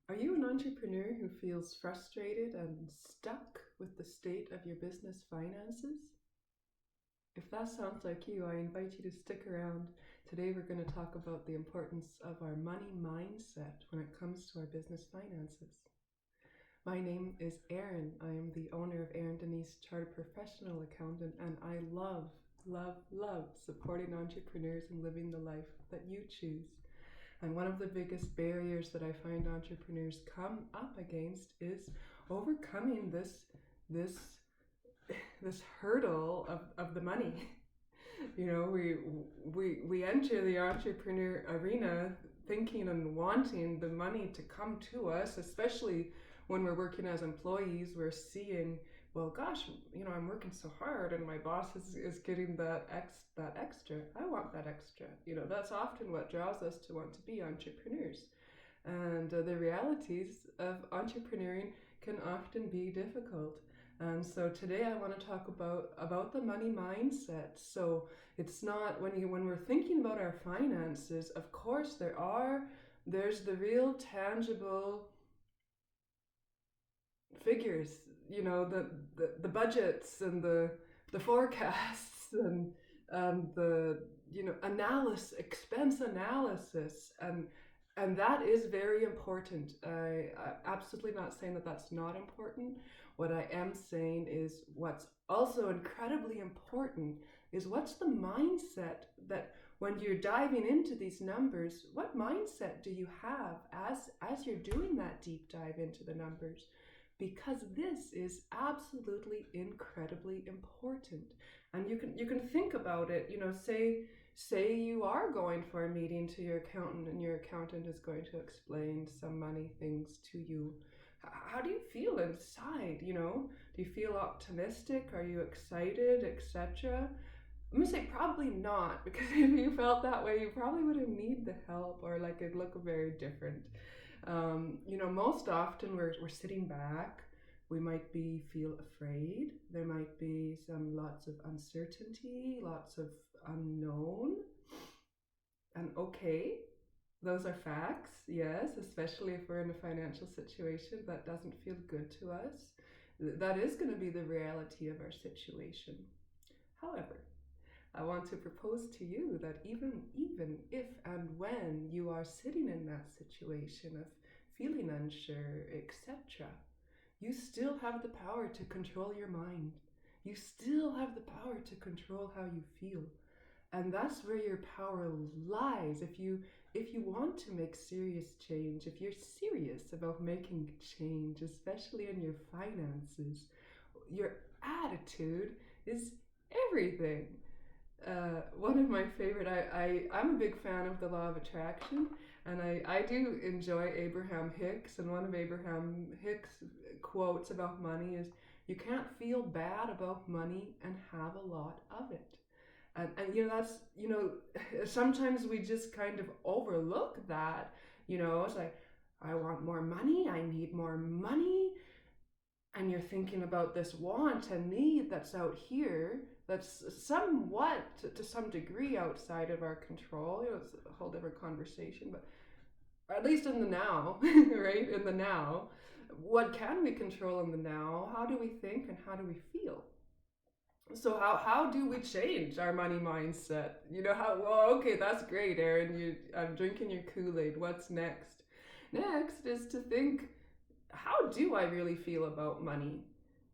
Are you an entrepreneur who feels frustrated and stuck with the state of your business finances? If that sounds like you, I invite you to stick around. Today we're going to talk about the importance of our money mindset when it comes to our business finances. My name is Erin. I am the owner of Erin Denise Chartered Professional Accountant, and I love supporting entrepreneurs and living the life that you choose. And one of the biggest barriers that I find entrepreneurs come up against is overcoming this this hurdle of the money. You know, we enter the entrepreneur arena thinking and wanting the money to come to us, especially when we're working as employees. We're seeing, well, gosh, I'm working so hard and my boss is getting that extra. I want that extra. That's often what draws us to want to be entrepreneurs. And the realities of entrepreneuring can often be difficult. And so today I want to talk about the money mindset. So it's not when we're thinking about our finances, of course there's the real tangible figures, the budgets and the forecasts and the expense analysis, and that is very important. I absolutely not saying that that's not important. What I am saying is what's also incredibly important is what's the mindset that when you're diving into these numbers, what mindset do you have as you're doing that deep dive into the numbers? Because this is absolutely incredibly important. And you can think about it, say you are going for a meeting to your accountant and your accountant is going to explain some money things to you. How do you feel inside? Do you feel optimistic? Are you excited, etc.? I'm gonna say probably not, because if you felt that way, you probably wouldn't need the help, or like it'd look very different. Most often we're sitting back. We might feel afraid. There might be lots of uncertainty, lots of unknown. And okay, those are facts, yes, especially if we're in a financial situation that doesn't feel good to us. That is going to be the reality of our situation. However, I want to propose to you that even if and when you are sitting in that situation of feeling unsure, etc., you still have the power to control your mind. You still have the power to control how you feel. And that's where your power lies. If you want to make serious change, if you're serious about making change, especially in your finances, your attitude is everything. One of my favorite, I'm a big fan of the law of attraction, and I do enjoy Abraham Hicks. And one of Abraham Hicks' quotes about money is, you can't feel bad about money and have a lot of it. And that's, sometimes we just kind of overlook that. It's like, I want more money, I need more money, and you're thinking about this want and need that's out here, that's somewhat to some degree outside of our control. It's a whole different conversation, but at least in the now, right? In the now, what can we control in the now? How do we think and how do we feel? So how do we change our money mindset? Okay, that's great, Erin. I'm drinking your Kool-Aid. What's next? Next is to think, how do I really feel about money?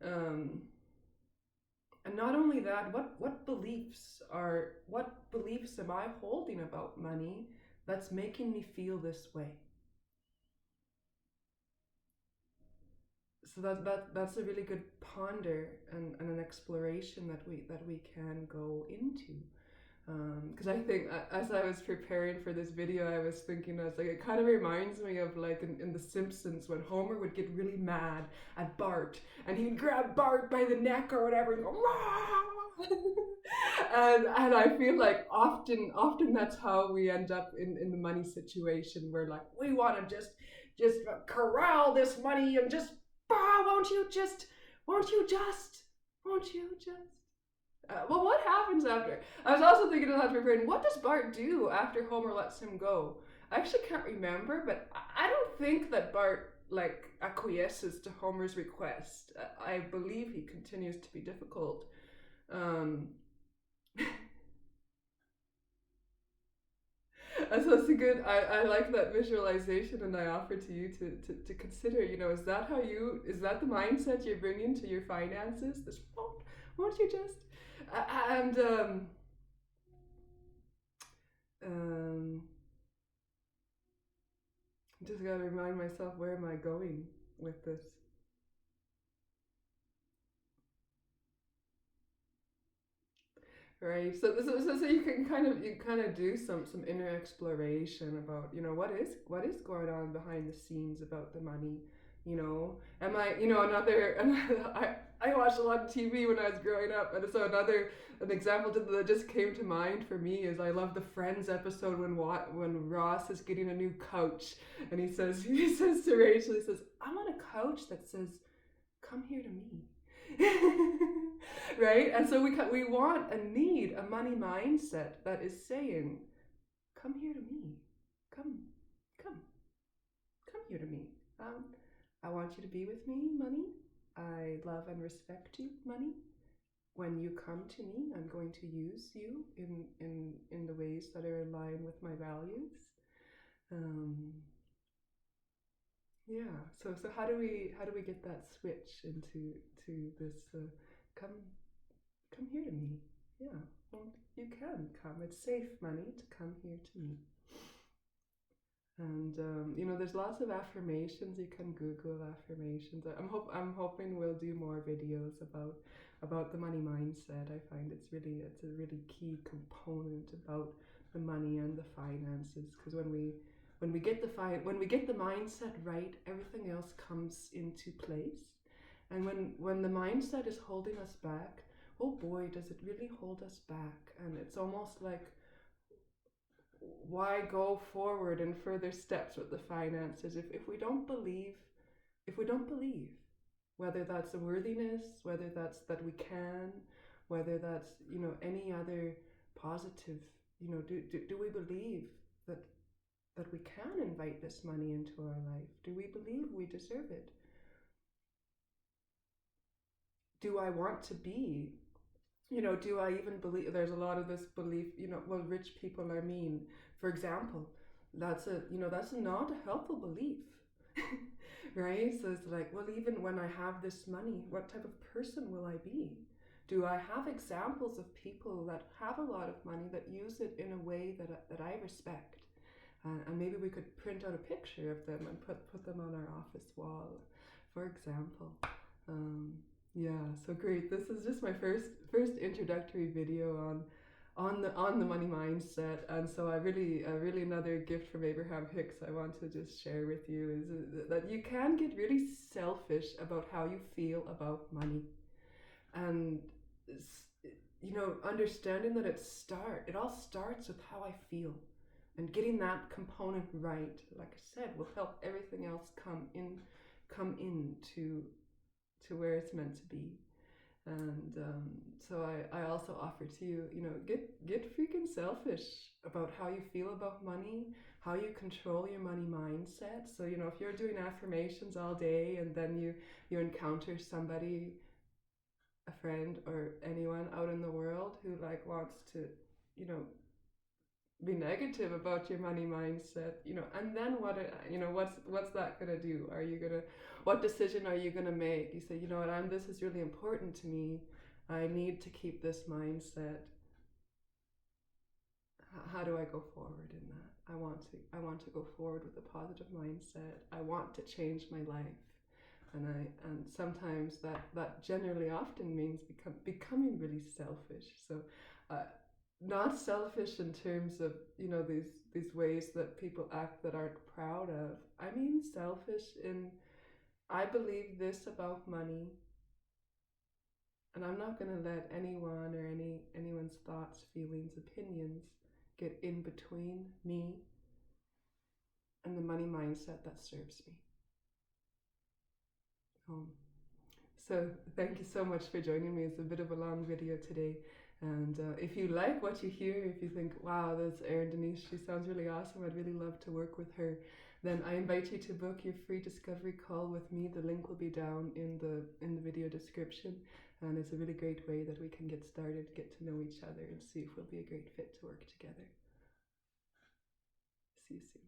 Um, and not only that, what beliefs am I holding about money that's making me feel this way? So that's a really good ponder and an exploration that we can go into. Because I think as I was preparing for this video, I was thinking, I was like, it kind of reminds me of like in The Simpsons when Homer would get really mad at Bart and he'd grab Bart by the neck or whatever and go, and I feel like often that's how we end up in the money situation. We're like, we want to just corral this money and just, won't you just, won't you just. Well, what happens after? I was also thinking of that preparing. What does Bart do after Homer lets him go? I actually can't remember, but I don't think that Bart like acquiesces to Homer's request. I believe he continues to be difficult. Um, so it's a good. I like that visualization, and I offer to you to consider. Is that how you? Is that the mindset you're bringing to your finances? This won't you just? And um, just gotta remind myself, where am I going with this? Right. So you kind of do some inner exploration about what is going on behind the scenes about the money. Am I another? I watched a lot of TV when I was growing up, and so an example that just came to mind for me is I love the Friends episode when Ross is getting a new couch, and he says to Rachel, he says, "I want a couch that says, 'Come here to me.'" Right? And so we want and need a money mindset that is saying, "Come here to me. Come, come, come here to me. I want you to be with me, money. I love and respect you, money. When you come to me, I'm going to use you in the ways that are in line with my values." Um, yeah. So how do we get that switch into to this come come here to me? Yeah. Well, you can come. It's safe, money, to come here to me. And there's lots of affirmations. You can Google affirmations. I'm hoping we'll do more videos about the money mindset. I find it's a really key component about the money and the finances, because when we get the mindset right, everything else comes into place. And when the mindset is holding us back, oh boy, does it really hold us back. And it's almost like, why go forward in further steps with the finances if we don't believe, whether that's a worthiness, whether that's that we can, whether that's any other positive, do we believe that we can invite this money into our life? Do we believe we deserve it? Do I want to be, do I even believe? There's a lot of this belief, well, rich people are mean, for example. That's not a helpful belief. Right? So it's like, well, even when I have this money, what type of person will I be? Do I have examples of people that have a lot of money that use it in a way that I respect? And maybe we could print out a picture of them and put them on our office wall, for example. Um, yeah, so great. This is just my first introductory video on the money mindset, and so I really another gift from Abraham Hicks I want to just share with you is that you can get really selfish about how you feel about money, and understanding that it all starts with how I feel, and getting that component right, like I said, will help everything else come in to where it's meant to be. And so I also offer to you, get freaking selfish about how you feel about money, how you control your money mindset. So if you're doing affirmations all day, and then you encounter somebody, a friend or anyone out in the world who like wants to, you know, be negative about your money mindset, and then what's that gonna do? What decision are you gonna make? You say, this is really important to me. I need to keep this mindset. How do I go forward in that? I want to go forward with a positive mindset. I want to change my life. And sometimes that generally often means becoming really selfish. So uh, not selfish in terms of these ways that people act that aren't proud of. I mean selfish in, I believe this about money, and I'm not going to let anyone or anyone's thoughts, feelings, opinions get in between me and the money mindset that serves me. Um, so thank you so much for joining me. It's a bit of a long video today. And if you like what you hear, if you think, wow, that's Erin Denise, she sounds really awesome, I'd really love to work with her, then I invite you to book your free discovery call with me. The link will be down in the video description, and it's a really great way that we can get started, get to know each other, and see if we'll be a great fit to work together. See you soon.